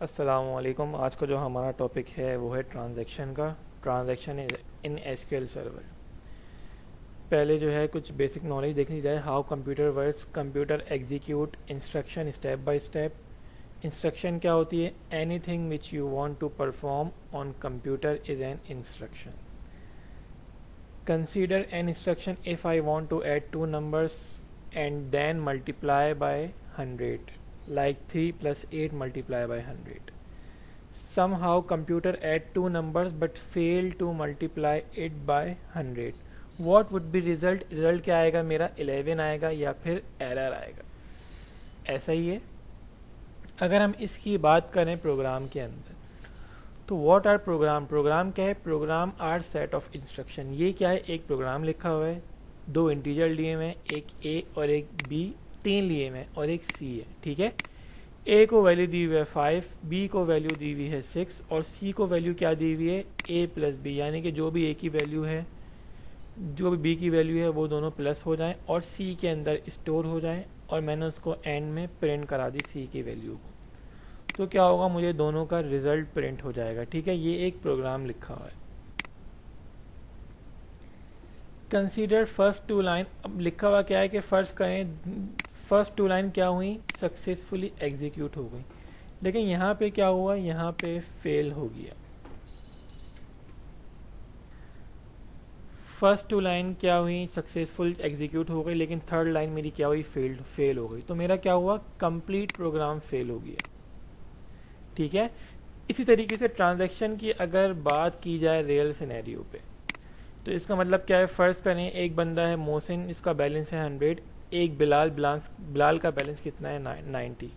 अस्सलामुअलैकुम। आज का जो हमारा टॉपिक है वो है ट्रांजैक्शन का। Transaction in SQL server. पहले जो है कुछ बेसिक नॉलेज देख ली जाए। How computer works. Computer execute instruction step by step. Instruction क्या होती है? Anything which you want to perform on computer is an instruction. Consider an instruction if I want to add two numbers and then multiply by 100, like 3 plus 8 multiply by 100. Somehow computer add two numbers but fail to multiply it by 100. What would be result? Result क्या आएगा मेरा? 11 आएगा या फिर error आएगा। ऐसा ही है। अगर हम इसकी बात करें प्रोग्राम के अंदर, तो व्हाट आर प्रोग्राम? प्रोग्राम क्या है? Program are set of instruction. ये क्या है? एक प्रोग्राम लिखा हुआ है, दो इंटीजर लिए हुए हैं, एक ए और एक बी, तीन लिए हुए हैं और एक सी है। ठीक है। ए को वैल्यू दी हुई है 5, बी को वैल्यू दी हुई है 6 और सी को वैल्यू क्या दी हुई है? ए प्लस बी, यानी कि जो भी ए की वैल्यू है, जो भी बी की वैल्यू है, वो दोनों प्लस हो जाएं और सी के अंदर स्टोर हो जाएं। और मैंने उसको एंड में प्रिंट करा दी सी की वैल्यू को, तो क्या होगा? मुझे दोनों का रिजल्ट प्रिंट हो जाएगा। ठीक है। ये एक प्रोग्राम लिखा हुआ है। Consider first two line. अब लिखा हुआ क्या है कि फर्स्ट करें, फर्स्ट टू लाइन क्या हुई? सक्सेसफुली एग्जीक्यूट हो गई। लेकिन यहाँ पे क्या हुआ? यहाँ पे फेल हो गया। फर्स्ट टू लाइन क्या हुई? सक्सेसफुल एग्जीक्यूट हो गई, लेकिन थर्ड लाइन मेरी क्या हुई? फेल हो गई। तो मेरा क्या हुआ? कंप्लीट प्रोग्राम फेल हो गया। ठीक है। इसी तरीके से ट्रांजैक्शन की अगर बात की जाए रियल सिनेरियो पे, तो इसका मतलब क्या है? फर्ज करें एक बंदा है मोहसिन, इसका बैलेंस है 100, एक बिलाल का बैलेंस कितना है? 90।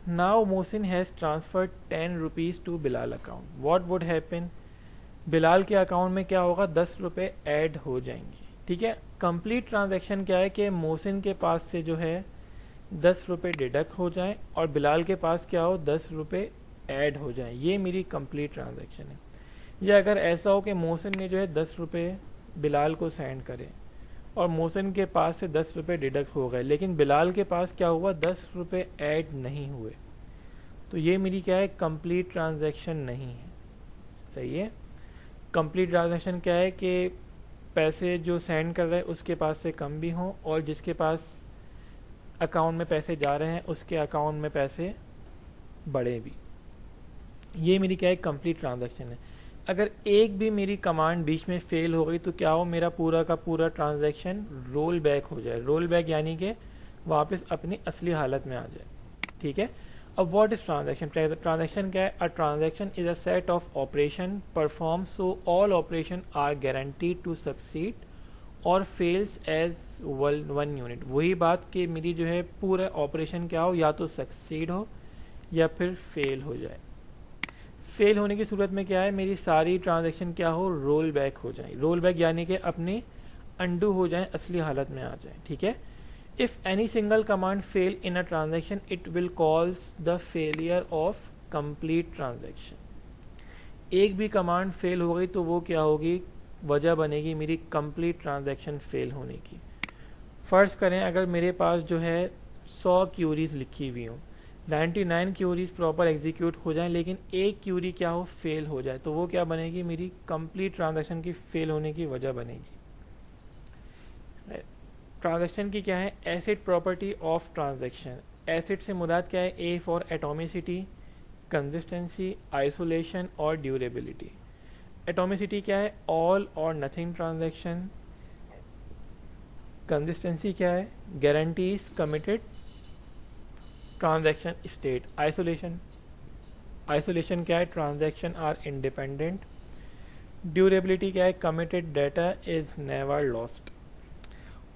Now Mohsin has transferred 10 rupees to Bilal account. What would happen? Bilal के अकाउंट में क्या होगा? 10 रुपए ऐड हो जाएंगे। ठीक है। कंप्लीट ट्रांजैक्शन क्या है कि मोहसिन के पास से जो है 10 रुपए डिडक्ट हो जाएं और बिलाल के पास क्या हो? 10 रुपए ऐड हो जाएं। ये मेरी कंप्लीट ट्रांजैक्शन है। या अगर ऐसा हो कि मोहसिन ने जो है 10 रुपए बिलाल को सेंड करे और मोहसिन के पास से 10 रुपए डिडक्ट हो गए, लेकिन बिलाल के पास क्या हुआ? 10 रुपए ऐड नहीं हुए, तो ये मेरी क्या है? कंप्लीट ट्रांजैक्शन नहीं है। सही है। कंप्लीट ट्रांजैक्शन क्या है कि पैसे जो सेंड कर रहे हैं उसके पास से कम भी हों और जिसके पास अकाउंट में पैसे जा रहे हैं उसके अकाउंट में पैसे बढ़े भी। ये मेरी क्या है? कंप्लीट ट्रांजैक्शन है। अगर एक भी मेरी कमांड बीच में फेल हो गई तो क्या हो? मेरा पूरा का पूरा ट्रांजैक्शन रोल बैक हो जाए। रोल बैक यानी कि वापस अपनी असली हालत में आ जाए। ठीक है। अब व्हाट इज ट्रांजैक्शन? ट्रांजैक्शन क्या है? A transaction is a set of operation perform so all operation are guaranteed to succeed or fails as one unit. वही बात कि मेरी जो है पूरा ऑपरेशन क्या हो? या तो सक्सीड हो या फिर फेल हो जाए। फेल होने की सूरत में क्या है? मेरी सारी ट्रांजैक्शन क्या हो? रोल बैक हो जाए। रोल बैक यानी कि अपनी अंडू हो जाए, असली हालत में आ जाए। ठीक है। If any single command fail in a transaction it will calls the failure of complete transaction. एक भी कमांड फेल हो गई तो वो क्या होगी? वजह बनेगी मेरी कंप्लीट ट्रांजैक्शन फेल होने की। फर्ज करें अगर मेरे पास जो है 100 क्यूरीज लिखी हुई हो, 99 क्यूरीज प्रॉपर एग्जीक्यूट हो जाए, लेकिन एक क्यूरी क्या हो? फेल हो जाए, तो वो क्या बनेगी? मेरी कंप्लीट ट्रांजैक्शन की फेल होने की वजह बनेगी। ट्रांजैक्शन की क्या है? ACID property of transaction. ACID से मुराद क्या है? A for atomicity, consistency, isolation और ड्यूरेबिलिटी। एटॉमिसिटी क्या है? All or nothing transaction. Consistency क्या है? Guarantees committed transaction state. Isolation क्या है? Transaction are independent. ड्यूरेबिलिटी क्या है? Committed data is never lost.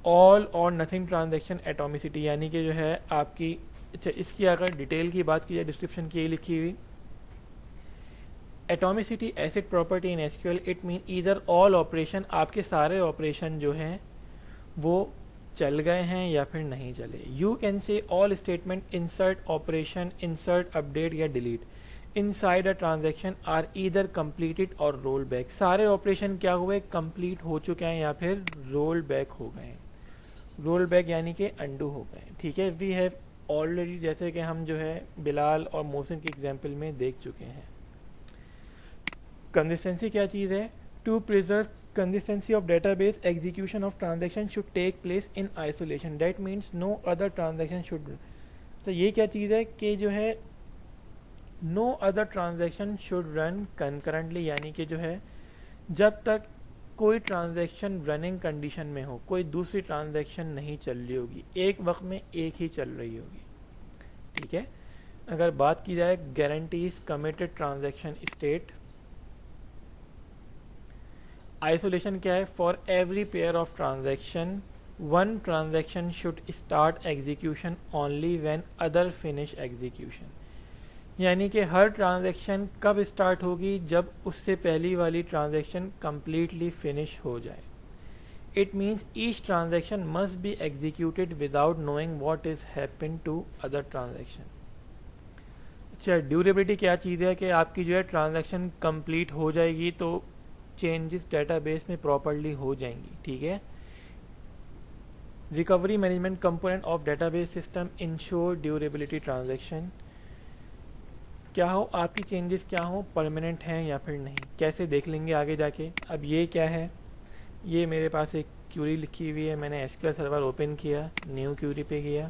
All or nothing transaction atomicity, यानी कि जो है आपकी, अच्छा इसकी अगर डिटेल की बात की जाए डिस्क्रिप्शन की लिखी हुई, atomicity acid property in SQL it mean either all operation, आपके सारे ऑपरेशन जो हैं वो चल गए हैं या फिर नहीं चले। You can say all statement insert operation, insert update या delete inside a transaction are either completed or roll back. सारे ऑपरेशन क्या हुए? कंप्लीट हो चुके हैं या फिर रोल बैक हो गए। रोल बैक यानी कि अंडू हो गए। ठीक है। वी हैव ऑलरेडी जैसे कि हम जो है बिलाल और मोहसिन के एग्जाम्पल में देख चुके हैं। कंसिस्टेंसी क्या चीज़ है? To preserve consistency of database, execution of transaction should take place in isolation, that means no other transaction should। तो ये क्या चीज़ है कि जो है no other transaction should run concurrently, यानी कि जो है जब तक कोई ट्रांजैक्शन रनिंग कंडीशन में हो, कोई दूसरी ट्रांजैक्शन नहीं चल रही होगी, एक वक्त में एक ही चल रही होगी। ठीक है, अगर बात की जाए guarantees committed transaction state, isolation क्या है? For every pair of transaction one transaction should start execution only when other finish execution, यानी कि हर ट्रांजैक्शन कब स्टार्ट होगी? जब उससे पहली वाली ट्रांजैक्शन कंप्लीटली फिनिश हो जाए। It means each transaction must be executed without knowing what is happen to other transaction. अच्छा, ड्यूरेबिलिटी क्या चीज़ है कि आपकी जो है ट्रांजैक्शन कंप्लीट हो जाएगी तो चेंजेस डेटाबेस में प्रॉपरली हो जाएंगी। ठीक है, recovery management component of database system ensure durability transaction, क्या हो आपकी चेंजेस क्या हो, परमानेंट हैं या फिर नहीं, कैसे देख लेंगे आगे जाके। अब ये क्या है, ये मेरे पास एक क्यूरी लिखी हुई है, मैंने एसक्यूएल सर्वर ओपन किया, न्यू क्यूरी पे गया,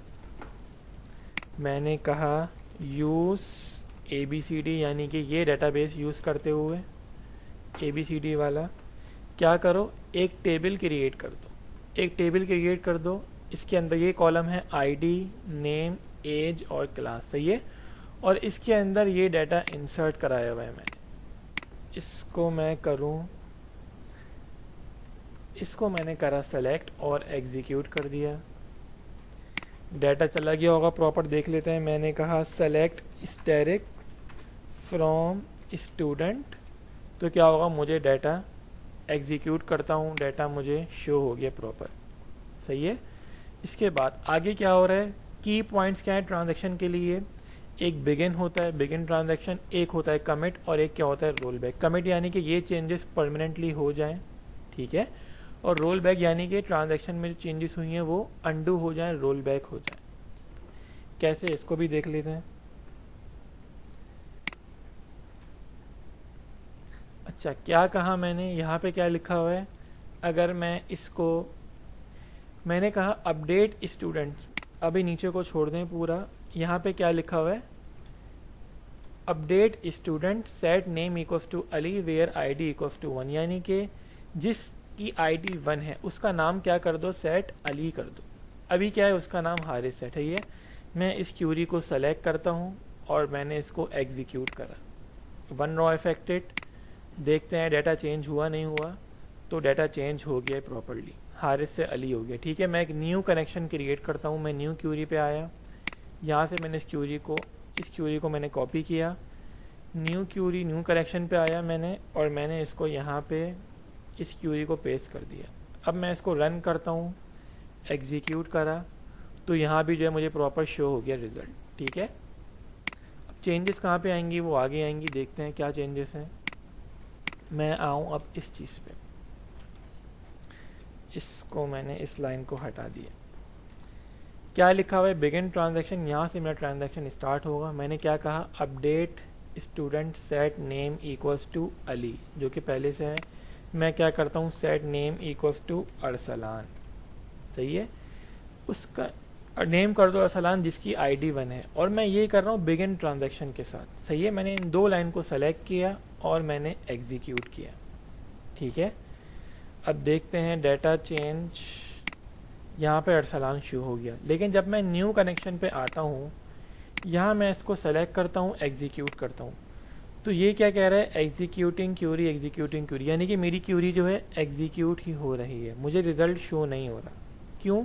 मैंने कहा यूज़ ABCD, यानी कि ये डेटाबेस यूज़ करते हुए ABCD वाला क्या करो, एक टेबल क्रिएट कर दो, एक टेबल क्रिएट कर दो। इसके अंदर ये कॉलम है ID, नेम, एज और क्लास, सही है। और इसके अंदर ये डाटा इंसर्ट कराया हुआ है मैंने, इसको मैं करूं, इसको मैंने करा सेलेक्ट और एग्जीक्यूट कर दिया, डाटा चला गया होगा प्रॉपर, देख लेते हैं। मैंने कहा सेलेक्ट स्टैटिक फ्रॉम स्टूडेंट, तो क्या होगा, मुझे डाटा एग्जीक्यूट करता हूँ, डाटा मुझे शो हो गया प्रॉपर, सही है। इसके बाद आगे क्या हो रहा है, की पॉइंट्स क्या है ट्रांजैक्शन के लिए, एक बिगिन होता है, बिगिन ट्रांजैक्शन, एक होता है कमिट और एक क्या होता है रोल बैक। कमिट यानी कि ये चेंजेस परमानेंटली हो जाएं, ठीक है, और रोल बैक यानी कि ट्रांजैक्शन में जो चेंजेस हुई हैं वो अंडू हो जाएं, रोल बैक हो जाएं। कैसे, इसको भी देख लेते हैं। अच्छा, क्या कहा मैंने, यहाँ पे क्या लिखा हुआ है, अगर मैं इसको, मैंने कहा अपडेट स्टूडेंट्स, अभी नीचे को छोड़ दें पूरा, यहाँ पे क्या लिखा हुआ है, update student set name equals to Ali where ID equals to 1, यानी कि जिसकी ID 1 है उसका नाम क्या कर दो, सेट अली कर दो। अभी क्या है, उसका नाम हारिस सेट है। ये मैं इस क्यूरी को सेलेक्ट करता हूँ और मैंने इसको एग्जीक्यूट करा, 1 रॉ अफेक्टेड, देखते हैं डाटा चेंज हुआ नहीं हुआ, तो डाटा चेंज हो गया प्रॉपरली, हारिस से अली हो गया। ठीक है, मैं एक न्यू कनेक्शन क्रिएट करता हूँ, मैं न्यू क्यूरी पे आया, यहाँ से मैंने इस क्यूरी को मैंने कॉपी किया, न्यू क्यूरी न्यू कनेक्शन पे आया मैंने, और मैंने इसको यहाँ पे इस क्यूरी को पेस्ट कर दिया। अब मैं इसको रन करता हूँ, एग्जीक्यूट करा, तो यहाँ भी जो है मुझे प्रॉपर शो हो गया रिजल्ट। ठीक है, अब चेंजेस कहाँ पे आएंगी, वो आगे आएंगी, देखते हैं क्या चेंजेस हैं। मैं आऊँ अब इस चीज़ पे, इसको मैंने इस लाइन को हटा दिया, क्या लिखा हुआ है, बिगिन ट्रांजैक्शन, यहाँ से मेरा ट्रांजैक्शन स्टार्ट होगा। मैंने क्या कहा, update student set name equals to Ali, जो कि पहले से है। मैं क्या करता हूँ, set name equals to Arsalan, सही है, उसका नेम कर दो अरसलान जिसकी ID 1 है, और मैं ये कर रहा हूँ बिगिन ट्रांजैक्शन के साथ, सही है। मैंने इन दो लाइन को सेलेक्ट किया और मैंने एग्जीक्यूट किया। ठीक है, अब देखते हैं डाटा चेंज, यहाँ पे अरसलान शो हो गया, लेकिन जब मैं न्यू कनेक्शन पे आता हूँ, यहाँ मैं इसको सेलेक्ट करता हूँ, एग्जीक्यूट करता हूँ, तो ये क्या कह रहा है, एग्जीक्यूटिंग क्यूरी, एग्जीक्यूटिंग क्यूरी, यानी कि मेरी क्यूरी जो है एग्जीक्यूट ही हो रही है, मुझे रिजल्ट शो नहीं हो रहा। क्यों?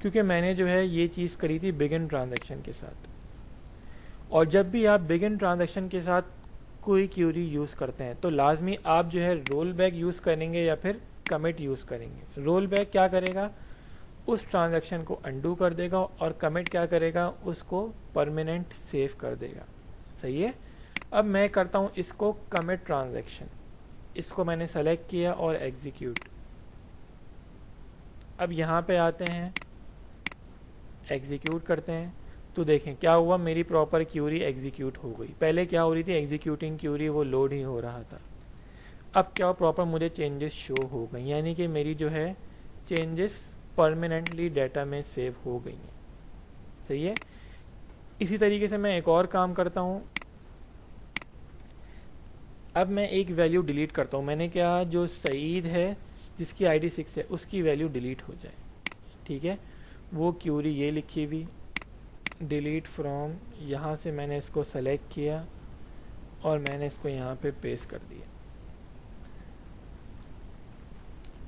क्योंकि मैंने जो है ये चीज़ करी थी बिगिन ट्रांजैक्शन के साथ, और जब भी आप बिगिन ट्रांजैक्शन के साथ कोई क्यूरी यूज़ करते हैं तो लाजमी आप जो है रोल बैक यूज़ करेंगे या फिर कमिट यूज़ करेंगे। रोल बैक क्या करेगा, उस ट्रांजैक्शन को अंडू कर देगा, और कमिट क्या करेगा, उसको परमानेंट सेव कर देगा, सही है। अब मैं करता हूँ इसको कमिट ट्रांजैक्शन, इसको मैंने सेलेक्ट किया और एग्जीक्यूट। अब यहाँ पे आते हैं, एग्जीक्यूट करते हैं, तो देखें क्या हुआ, मेरी प्रॉपर क्यूरी एग्जीक्यूट हो गई। पहले क्या हो रही थी, एग्जीक्यूटिंग क्यूरी वो लोड ही हो रहा था। अब क्या प्रॉपर मुझे चेंजेस शो हो गई, यानी कि मेरी जो है चेंजेस परमानेंटली डाटा में सेव हो गई हैं। सही है। इसी तरीके से मैं एक और काम करता हूँ। अब मैं एक वैल्यू डिलीट करता हूँ। मैंने क्या, जो सईद है जिसकी आईडी 6 है उसकी वैल्यू डिलीट हो जाए। ठीक है, वो क्यूरी ये लिखी हुई डिलीट फ्रॉम, यहाँ से मैंने इसको सेलेक्ट किया और मैंने इसको यहाँ पे पेस्ट कर दिया।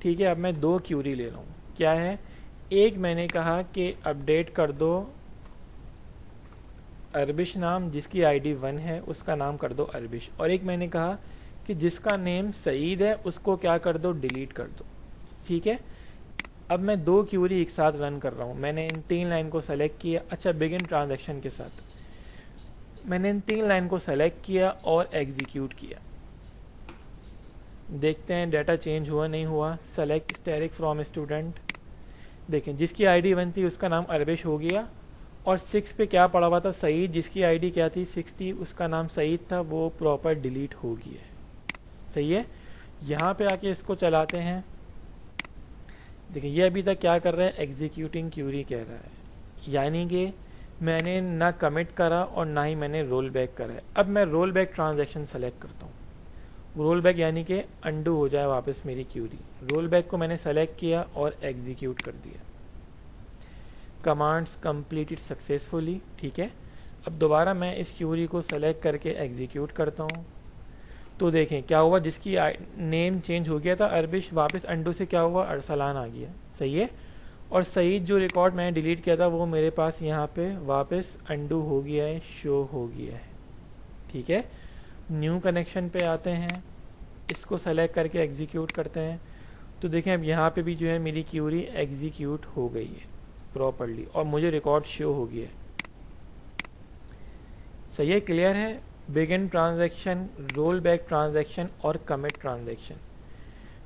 ठीक है, अब मैं दो क्यूरी ले रहा हूँ। क्या है, एक मैंने कहा कि अपडेट कर दो अरबिश नाम, जिसकी आईडी 1 है उसका नाम कर दो अरबिश, और एक मैंने कहा कि जिसका नेम सईद है उसको क्या कर दो, डिलीट कर दो। ठीक है, अब मैं दो क्यूरी एक साथ रन कर रहा हूँ। मैंने इन 3 लाइन को सेलेक्ट किया। अच्छा, बिगिन ट्रांजैक्शन के साथ मैंने इन 3 लाइन को सेलेक्ट किया और एग्जीक्यूट किया। देखते हैं डाटा चेंज हुआ नहीं हुआ। सेलेक्ट स्टैटिक फ्रॉम स्टूडेंट, देखें जिसकी आईडी 1 थी उसका नाम अरबिश हो गया, और 6 पे क्या पड़ा हुआ था, सईद, जिसकी आईडी क्या थी, 6 थी, उसका नाम सईद था, वो प्रॉपर डिलीट हो गया है। सही है। यहाँ पे आके इसको चलाते हैं। देखिए ये अभी तक क्या कर रहा है, एग्जीक्यूटिंग क्यूरी कह रहा है, यानी कि मैंने ना कमिट करा और ना ही मैंने रोल बैक करा है। अब मैं रोल बैक ट्रांजैक्शन सेलेक्ट करता हूँ। रोल बैक यानी कि अंडू हो जाए वापस मेरी क्यूरी। रोल बैक को मैंने सेलेक्ट किया और एग्जीक्यूट कर दिया। Commands completed successfully. ठीक है, अब दोबारा मैं इस क्यूरी को सेलेक्ट करके एग्जीक्यूट करता हूँ। तो देखें क्या हुआ, जिसकी नेम चेंज हो गया था अरबिश, वापस अंडू से क्या हुआ, अरसलान आ गया। सही है। और सईद जो रिकॉर्ड मैंने डिलीट किया था वो मेरे पास यहाँ पे वापस अंडू हो गया है, शो हो गया है। ठीक है, न्यू कनेक्शन पे आते हैं, इसको सेलेक्ट करके एग्जीक्यूट करते हैं। तो देखें अब यहाँ पे भी जो है मेरी क्यूरी एग्जीक्यूट हो गई है प्रॉपर्ली और मुझे रिकॉर्ड शो हो गया है। सही है, क्लियर है। Begin transaction, roll back transaction और कमिट ट्रांजैक्शन।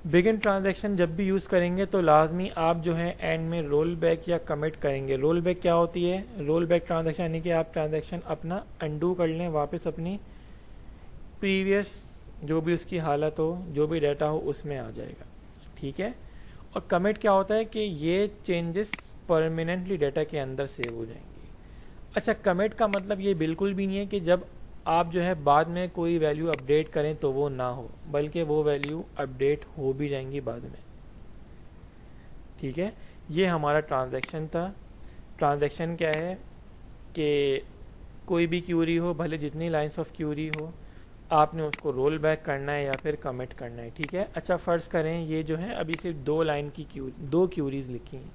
बिगिन ट्रांजैक्शन जब भी यूज़ करेंगे तो लाजमी आप जो है एंड में रोल बैक या कमिट करेंगे। रोल बैक क्या होती है, रोल बैक ट्रांजैक्शन यानी कि आप ट्रांजैक्शन अपना अंडू कर लें, वापस अपनी प्रीवियस जो भी उसकी हालत हो, जो भी डाटा हो उसमें आ जाएगा। ठीक है। और कमिट क्या होता है कि ये चेंजेस परमानेंटली डाटा के अंदर सेव हो जाएंगी। अच्छा, कमिट का मतलब ये बिल्कुल भी नहीं है कि जब आप जो है बाद में कोई वैल्यू अपडेट करें तो वो ना हो, बल्कि वो वैल्यू अपडेट हो भी जाएंगी बाद में। ठीक है, ये हमारा ट्रांजैक्शन था। ट्रांजैक्शन क्या है कि कोई भी क्यूरी हो, भले जितनी लाइंस ऑफ क्यूरी हो, आपने उसको रोल बैक करना है या फिर कमिट करना है। ठीक है। अच्छा, फ़र्ज़ करें ये जो है अभी सिर्फ 2 लाइन की दो क्यूरीज लिखी हैं।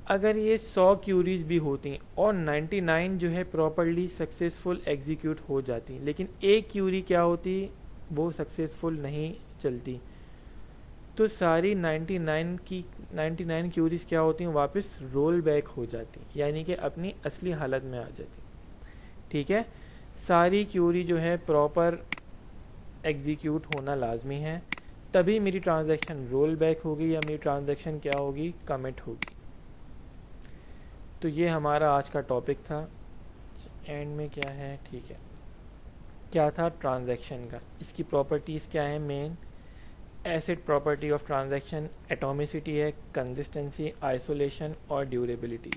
अगर ये 100 क्यूरीज भी होती और 99 जो है प्रॉपरली सक्सेसफुल एग्जीक्यूट हो जाती, लेकिन एक क्यूरी क्या होती, वो सक्सेसफुल नहीं चलती, तो सारी 99 क्यूरीज क्या होती हैं, वापस रोल बैक हो जाती, यानी कि अपनी असली हालत में आ जाती। ठीक है, सारी क्यूरी जो है प्रॉपर एग्जीक्यूट होना लाजमी है, तभी मेरी ट्रांजैक्शन रोल बैक होगी या मेरी ट्रांजैक्शन क्या होगी, कमिट होगी। तो ये हमारा आज का टॉपिक था। एंड में क्या है, ठीक है, क्या था, ट्रांजैक्शन का, इसकी प्रॉपर्टीज़ क्या है, main acid property of transaction, atomicity है, कंसिस्टेंसी, आइसोलेशन और ड्यूरेबिलिटी।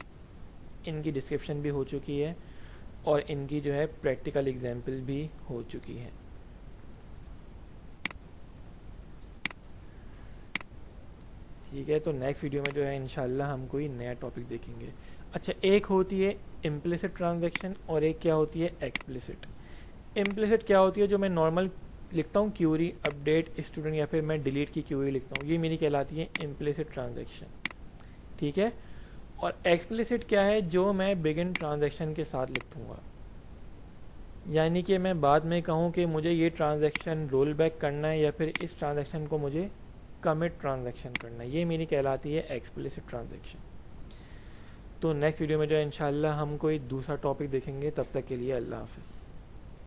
इनकी डिस्क्रिप्शन भी हो चुकी है और इनकी जो है प्रैक्टिकल एग्जाम्पल भी हो चुकी है। ठीक है, तो नेक्स्ट वीडियो में जो है इंशाल्लाह हम कोई नया टॉपिक देखेंगे। अच्छा, एक होती है इम्प्लिसिट ट्रांजैक्शन और एक क्या होती है, एक्सप्लिसिट। इम्प्लिसिट क्या होती है, जो मैं नॉर्मल लिखता हूँ क्यूरी अपडेट स्टूडेंट या फिर मैं डिलीट की क्यूरी लिखता हूँ, ये मेरी कहलाती है इम्प्लिसिट ट्रांजैक्शन। ठीक है। और एक्सप्लिसिट क्या है, जो मैं बिगिन ट्रांजैक्शन के साथ लिखूँगा, यानी कि मैं बाद में कहूँ कि मुझे ये ट्रांजैक्शन रोल बैक करना है या फिर इस ट्रांजैक्शन को मुझे कमिट ट्रांजैक्शन करना है, ये मेरी कहलाती है एक्सप्लिसिट ट्रांजैक्शन। तो नेक्स्ट वीडियो में जो है इंशाल्लाह हम कोई दूसरा टॉपिक देखेंगे। तब तक के लिए अल्लाह हाफ़िज़।